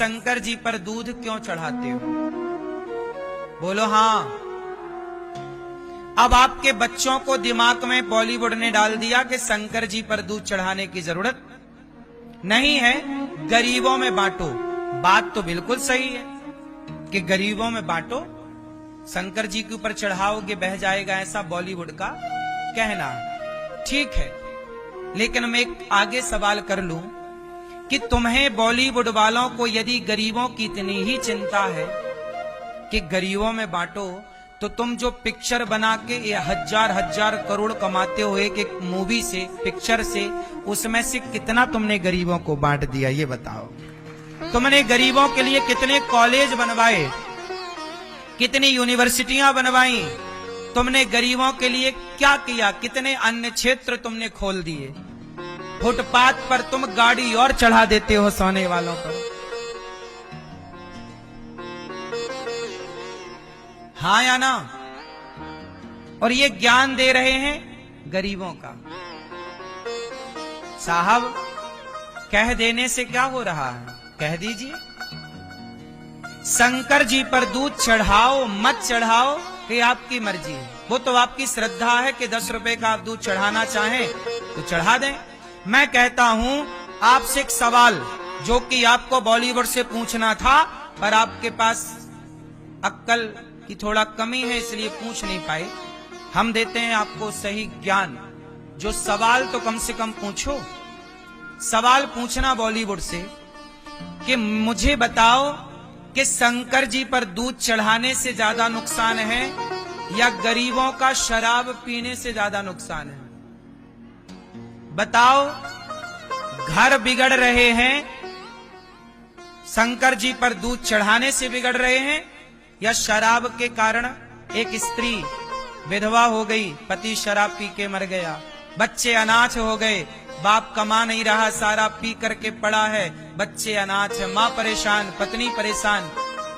शंकर जी पर दूध क्यों चढ़ाते हो? बोलो हाँ। अब आपके बच्चों को दिमाग में बॉलीवुड ने डाल दिया कि शंकर जी पर दूध चढ़ाने की जरूरत नहीं है, गरीबों में बांटो। बात तो बिल्कुल सही है कि गरीबों में बांटो, शंकर जी के ऊपर चढ़ाओगे बह जाएगा, ऐसा बॉलीवुड का कहना है। ठीक है, लेकिन मैं एक आगे सवाल कर लूं कि तुम्हें बॉलीवुड वालों को यदि गरीबों की इतनी ही चिंता है कि गरीबों में बांटो, तो तुम जो पिक्चर बना के ये हजार हजार करोड़ कमाते हो एक एक मूवी से, पिक्चर से, उसमें से कितना तुमने गरीबों को बांट दिया ये बताओ। तुमने गरीबों के लिए कितने कॉलेज बनवाए, कितनी यूनिवर्सिटियां बनवाई, तुमने गरीबों के लिए क्या किया, कितने अन्य क्षेत्र तुमने खोल दिए। फुटपाथ पर तुम गाड़ी और चढ़ा देते हो सोने वालों पर। हाँ या ना? और ये ज्ञान दे रहे हैं गरीबों का। साहब कह देने से क्या हो रहा है, कह दीजिए। शंकर जी पर दूध चढ़ाओ मत चढ़ाओ कि आपकी मर्जी है, वो तो आपकी श्रद्धा है कि 10 रुपए का आप दूध चढ़ाना चाहें तो चढ़ा दें। मैं कहता हूं आपसे एक सवाल जो कि आपको बॉलीवुड से पूछना था, पर आपके पास अक्ल की थोड़ा कमी है इसलिए पूछ नहीं पाए। हम देते हैं आपको सही ज्ञान, जो सवाल तो कम से कम पूछो। सवाल पूछना बॉलीवुड से कि मुझे बताओ कि शंकर जी पर दूध चढ़ाने से ज्यादा नुकसान है या गरीबों का शराब पीने से ज्यादा नुकसान है? बताओ। घर बिगड़ रहे हैं शंकर जी पर दूध चढ़ाने से बिगड़ रहे हैं या शराब के कारण एक स्त्री विधवा हो गई, पति शराब पी के मर गया, बच्चे अनाथ हो गए, बाप कमा नहीं रहा, सारा पी करके पड़ा है, बच्चे अनाथ है, मां परेशान, पत्नी परेशान।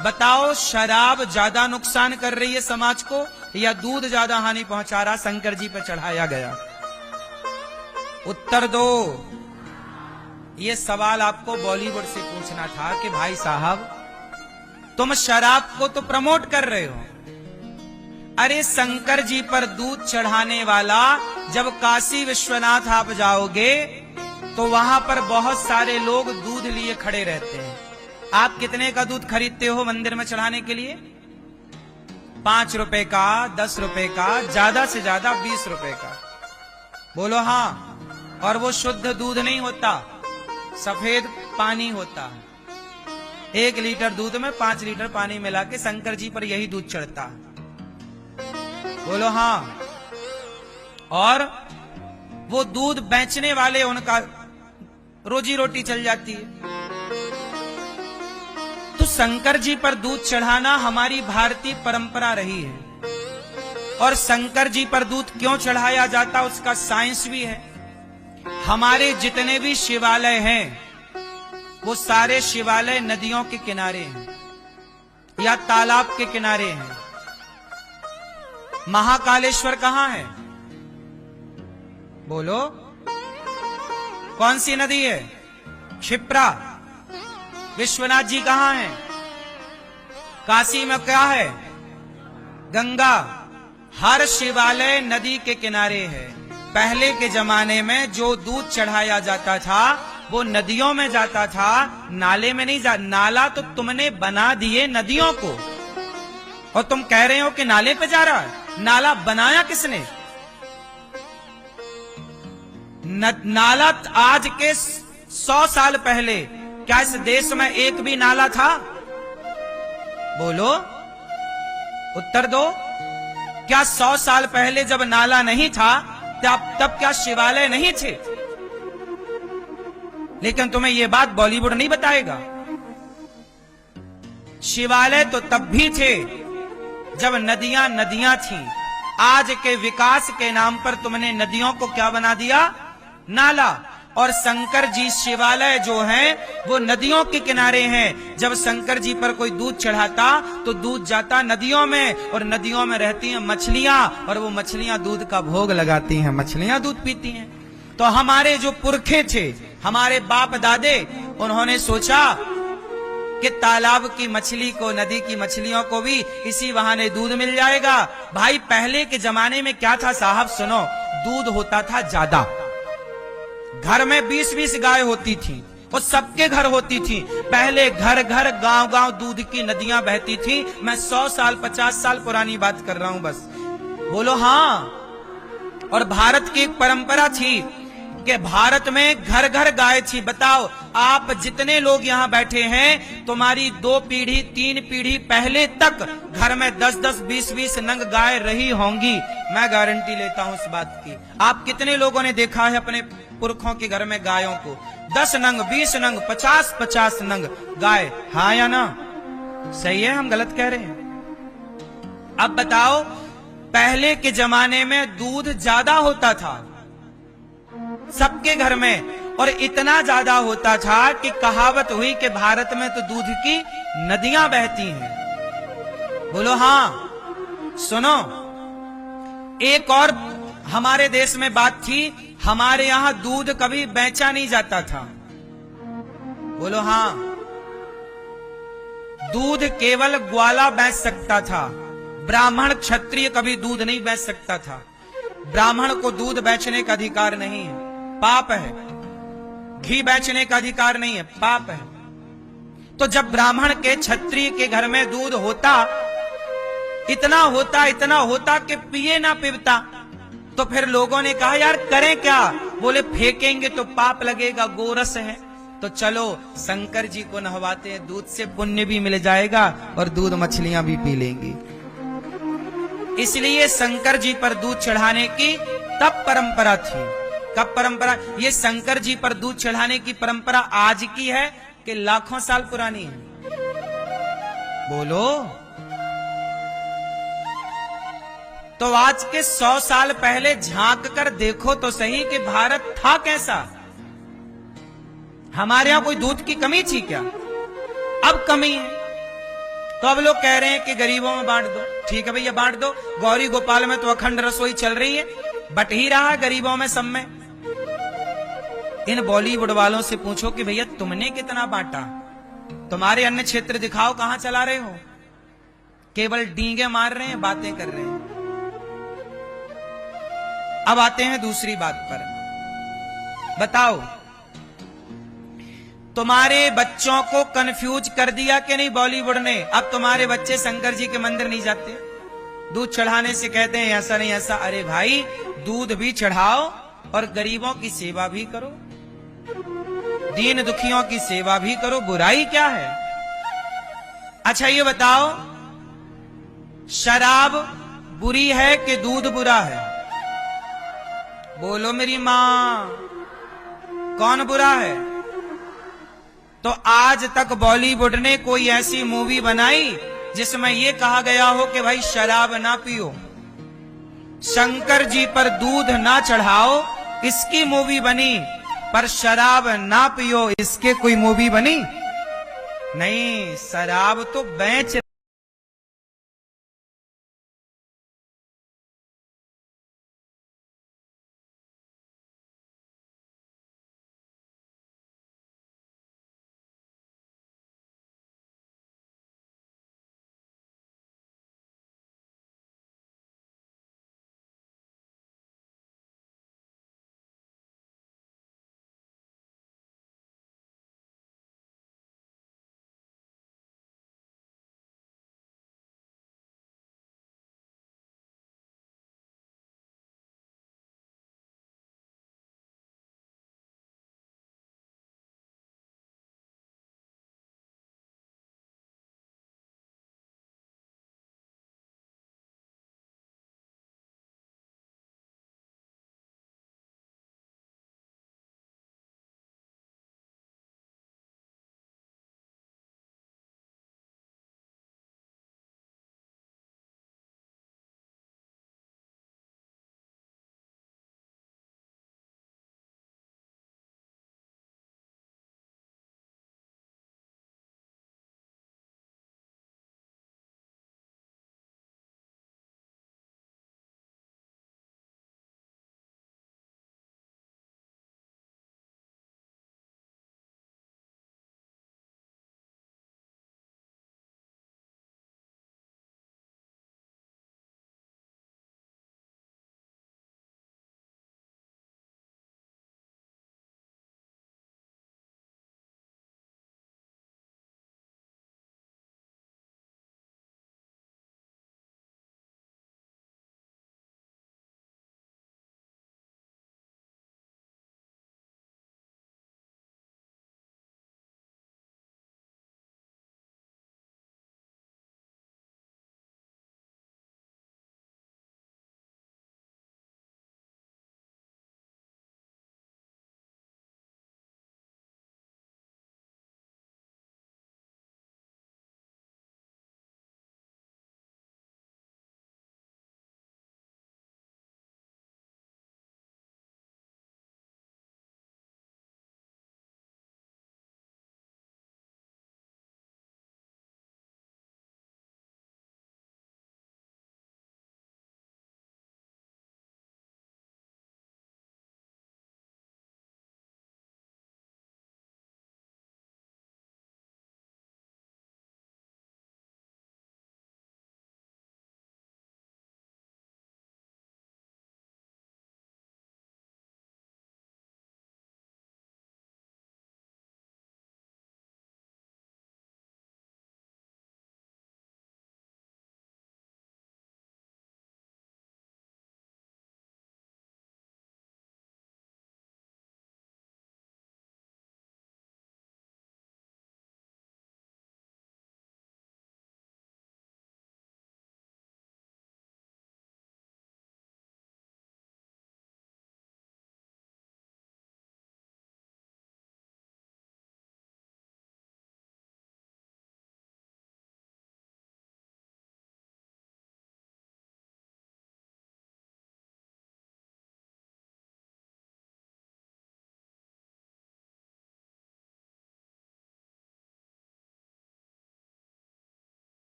बताओ शराब ज्यादा नुकसान कर रही है समाज को या दूध ज्यादा हानि पहुंचा रहा शंकर जी पर चढ़ाया गया? उत्तर दो। ये सवाल आपको बॉलीवुड से पूछना था कि भाई साहब तुम शराब को तो प्रमोट कर रहे हो, अरे शंकर जी पर दूध चढ़ाने वाला, जब काशी विश्वनाथ आप जाओगे तो वहां पर बहुत सारे लोग दूध लिए खड़े रहते हैं। आप कितने का दूध खरीदते हो मंदिर में चढ़ाने के लिए? 5 रुपए का, 10 रुपए का, ज्यादा से ज्यादा 20 रुपए का। बोलो हाँ। और वो शुद्ध दूध नहीं होता, सफेद पानी होता है। 1 लीटर दूध में 5 लीटर पानी मिला के शंकर जी पर यही दूध चढ़ता है। बोलो हाँ। और वो दूध बेचने वाले, उनका रोजी रोटी चल जाती है। तो शंकर जी पर दूध चढ़ाना हमारी भारतीय परंपरा रही है। और शंकर जी पर दूध क्यों चढ़ाया जाता उसका साइंस भी है। हमारे जितने भी शिवालय हैं वो सारे शिवालय नदियों के किनारे हैं या तालाब के किनारे हैं। महाकालेश्वर कहां है? बोलो। कौन सी नदी है? क्षिप्रा। विश्वनाथ जी कहां हैं? काशी में क्या है? गंगा। हर शिवालय नदी के किनारे है। पहले के जमाने में जो दूध चढ़ाया जाता था वो नदियों में जाता था, नाले में नहीं जा। नाला तो तुमने बना दिए नदियों को, और तुम कह रहे हो कि नाले पे जा रहा है। नाला बनाया किसने? नाला आज के 100 साल पहले क्या इस देश में एक भी नाला था? बोलो, उत्तर दो। क्या 100 साल पहले जब नाला नहीं था तब क्या शिवालय नहीं थे? लेकिन तुम्हें यह बात बॉलीवुड नहीं बताएगा। शिवालय तो तब भी थे जब नदियां नदियां थीं। आज के विकास के नाम पर तुमने नदियों को क्या बना दिया? नाला। और शंकर जी शिवालय जो हैं वो नदियों के किनारे हैं। जब शंकर जी पर कोई दूध चढ़ाता तो दूध जाता नदियों में, और नदियों में रहती हैं मछलियां, और वो मछलियां दूध का भोग लगाती हैं, मछलियां दूध पीती हैं। तो हमारे जो पुरखे थे, हमारे बाप दादे, उन्होंने सोचा कि तालाब की मछली को, नदी की मछलियों को भी इसी बहाने दूध मिल जाएगा। भाई पहले के जमाने में क्या था साहब, सुनो, दूध होता था ज्यादा, घर में 20-20 गाय होती थी, वो सबके घर होती थी। पहले घर घर गांव गांव दूध की नदियां बहती थी। मैं 100 साल 50 साल पुरानी बात कर रहा हूं बस। बोलो हाँ। और भारत की एक परंपरा थी कि भारत में घर घर गाय थी। बताओ, आप जितने लोग यहां बैठे हैं, तुम्हारी 2 पीढ़ी 3 पीढ़ी पहले तक घर में 10-10 20-20 नंग गाय रही होंगी। मैं गारंटी लेता हूं इस बात की। आप कितने लोगों ने देखा है अपने पुरखों के घर में गायों को? 10 नंग 20 नंग 50-50 नंग गाय, हाँ या ना? सही है, हम गलत कह रहे हैं? अब बताओ, पहले के जमाने में दूध ज्यादा होता था सबके घर में, और इतना ज्यादा होता था कि कहावत हुई कि भारत में तो दूध की नदियां बहती हैं। बोलो हाँ। सुनो, एक और हमारे देश में बात थी, हमारे यहां दूध कभी बेचा नहीं जाता था। बोलो हाँ। दूध केवल ग्वाला बेच सकता था, ब्राह्मण क्षत्रिय कभी दूध नहीं बेच सकता था। ब्राह्मण को दूध बेचने का अधिकार नहीं है, पाप है। घी बेचने का अधिकार नहीं है, पाप है। तो जब ब्राह्मण के क्षत्रिय के घर में दूध होता, इतना होता कि पिए ना पीता, तो फिर लोगों ने कहा यार करें क्या? बोले फेंकेंगे तो पाप लगेगा, गोरस है। तो चलो शंकर जी को नहवाते हैं, दूध से पुण्य भी मिल जाएगा और दूध मछलियां भी पी लेंगी। इसलिए शंकर जी पर दूध चढ़ाने की तब परंपरा थी। कब परंपरा? ये शंकर जी पर दूध चढ़ाने की परंपरा आज की है कि लाखों साल पुरानी है? बोलो। तो आज के 100 साल पहले झांक कर देखो तो सही कि भारत था कैसा। हमारे यहां कोई दूध की कमी थी क्या? अब कमी है। तो अब लोग कह रहे हैं कि गरीबों में बांट दो। ठीक है भैया, बांट दो। गौरी गोपाल में तो अखंड रसोई चल रही है, बट ही रहा गरीबों में, सब में। इन बॉलीवुड वालों से पूछो कि भैया तुमने कितना बांटा, तुम्हारे अन्य क्षेत्र दिखाओ, कहां चला रहे हो? केवल डींगे मार रहे हैं, बातें कर रहे हैं। अब आते हैं दूसरी बात पर। बताओ, तुम्हारे बच्चों को कंफ्यूज कर दिया कि नहीं बॉलीवुड ने? अब तुम्हारे बच्चे शंकर जी के मंदिर नहीं जाते, दूध चढ़ाने से कहते हैं ऐसा नहीं ऐसा। अरे भाई, दूध भी चढ़ाओ और गरीबों की सेवा भी करो, दीन दुखियों की सेवा भी करो, बुराई क्या है? अच्छा ये बताओ, शराब बुरी है कि दूध बुरा है? बोलो मेरी मां, कौन बुरा है? तो आज तक बॉलीवुड ने कोई ऐसी मूवी बनाई जिसमें यह कहा गया हो कि भाई शराब ना पियो, शंकर जी पर दूध ना चढ़ाओ, इसकी मूवी बनी, पर शराब ना पियो इसके कोई मूवी बनी नहीं। शराब तो बेच